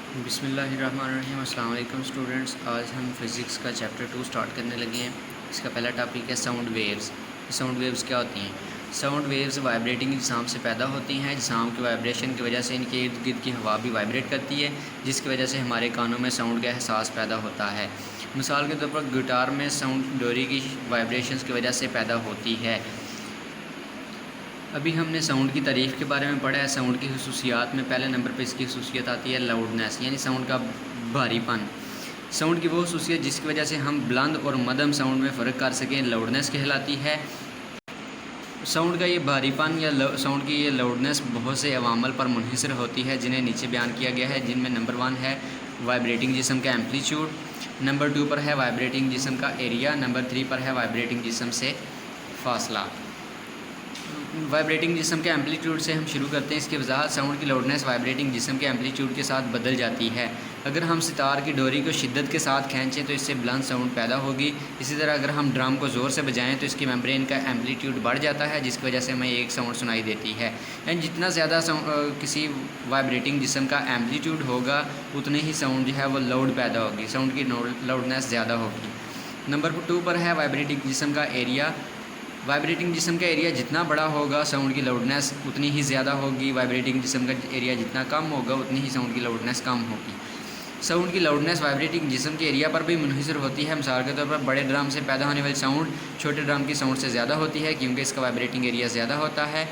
بسم اللہ الرحمن الرحیم۔ السلام علیکم اسٹوڈنٹس، آج ہم فزکس کا چیپٹر 2 سٹارٹ کرنے لگے ہیں۔ اس کا پہلا ٹاپک ہے ساؤنڈ ویوز۔ ساؤنڈ ویوز کیا ہوتی ہیں؟ ساؤنڈ ویوز وائبریٹنگ اجسام سے پیدا ہوتی ہیں۔ اجسام کی وائبریشن کی وجہ سے ان کے ارد گرد کی ہوا بھی وائبریٹ کرتی ہے، جس کی وجہ سے ہمارے کانوں میں ساؤنڈ کا احساس پیدا ہوتا ہے۔ مثال کے طور پر گٹار میں ساؤنڈ ڈوری کی وائبریشنز کی وجہ سے پیدا ہوتی ہے۔ ابھی ہم نے ساؤنڈ کی تعریف کے بارے میں پڑھا ہے۔ ساؤنڈ کی خصوصیات میں پہلے نمبر پہ اس کی خصوصیت آتی ہے لاؤڈنیس، یعنی ساؤنڈ کا بھاری پن۔ ساؤنڈ کی وہ خصوصیت جس کی وجہ سے ہم بلند اور مدھم ساؤنڈ میں فرق کر سکیں لاؤڈنیس کہلاتی ہے۔ ساؤنڈ کا یہ بھاری پن یا ساؤنڈ کی یہ لاؤڈنیس بہت سے عوامل پر منحصر ہوتی ہے، جنہیں نیچے بیان کیا گیا ہے، جن میں نمبر 1 ہے وائبریٹنگ جسم کا ایمپلیٹیوڈ، نمبر 2 پر ہے وائبریٹنگ جسم کا ایریا، نمبر 3 پر ہے وائبریٹنگ جسم سے فاصلہ۔ وائبریٹنگ جسم کے ایمپلیٹیوڈ سے ہم شروع کرتے ہیں۔ اس کی وضاحت: ساؤنڈ کی لاؤڈنیس وائبریٹنگ جسم کے ایمپلیٹیوڈ کے ساتھ بدل جاتی ہے۔ اگر ہم ستار کی ڈوری کو شدت کے ساتھ کھینچیں تو اس سے بلند ساؤنڈ پیدا ہوگی۔ اسی طرح اگر ہم ڈرم کو زور سے بجائیں تو اس کی میمبرین کا ایمپلیٹیوڈ بڑھ جاتا ہے، جس کی وجہ سے ہمیں ایک ساؤنڈ سنائی دیتی ہے۔ یعنی جتنا زیادہ کسی وائبریٹنگ جسم کا ایمپلیٹیوڈ ہوگا، اتنے ہی ساؤنڈ جو ہے وہ لاؤڈ پیدا ہوگی، ساؤنڈ کی لاؤڈنیس زیادہ ہوگی۔ نمبر 2 پر ہے وائبریٹنگ جسم کا ایریا۔ وائبریٹنگ جسم کا ایریا جتنا بڑا ہوگا، ساؤنڈ کی لاؤڈنیس اتنی ہی زیادہ ہوگی۔ وائبریٹنگ جسم کا ایریا جتنا کم ہوگا، اتنی ہی ساؤنڈ کی لاؤڈنیس کم ہوگی۔ ساؤنڈ کی لاؤڈنیس وائبریٹنگ جسم کے ایریا پر بھی منحصر ہوتی ہے۔ مثال کے طور پر بڑے ڈرم سے پیدا ہونے والی ساؤنڈ چھوٹے ڈرم کی ساؤنڈ سے زیادہ ہوتی ہے، کیونکہ اس کا وائبریٹنگ ایریا زیادہ ہوتا ہے۔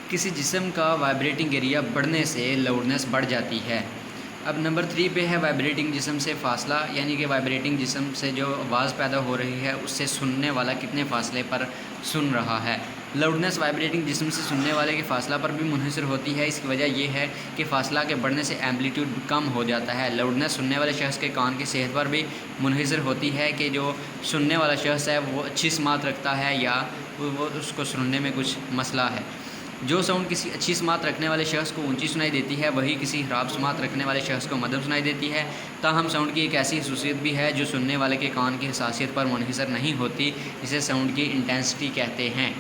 کسی جسم کا وائبریٹنگ ایریا بڑھنے سے لاؤڈنیس بڑھ جاتی ہے۔ اب نمبر 3 پہ ہے وائبریٹنگ جسم سے فاصلہ، یعنی کہ وائبریٹنگ جسم سے جو آواز پیدا ہو رہی ہے اس سے سننے والا کتنے فاصلے پر سن رہا ہے۔ لاؤڈنیس وائبریٹنگ جسم سے سننے والے کے فاصلہ پر بھی منحصر ہوتی ہے۔ اس کی وجہ یہ ہے کہ فاصلہ کے بڑھنے سے ایمپلیٹیوڈ کم ہو جاتا ہے۔ لاؤڈنیس سننے والے شخص کے کان کی صحت پر بھی منحصر ہوتی ہے کہ جو سننے والا شخص ہے وہ اچھی سماعت رکھتا ہے یا وہ اس کو سننے میں کچھ مسئلہ ہے۔ جو ساؤنڈ کسی اچھی سماعت رکھنے والے شخص کو اونچی سنائی دیتی ہے، وہی کسی خراب سماعت رکھنے والے شخص کو مدھم سنائی دیتی ہے۔ تاہم ساؤنڈ کی ایک ایسی خصوصیت بھی ہے جو سننے والے کے کان کی حساسیت پر منحصر نہیں ہوتی، اسے ساؤنڈ کی انٹینسٹی کہتے ہیں۔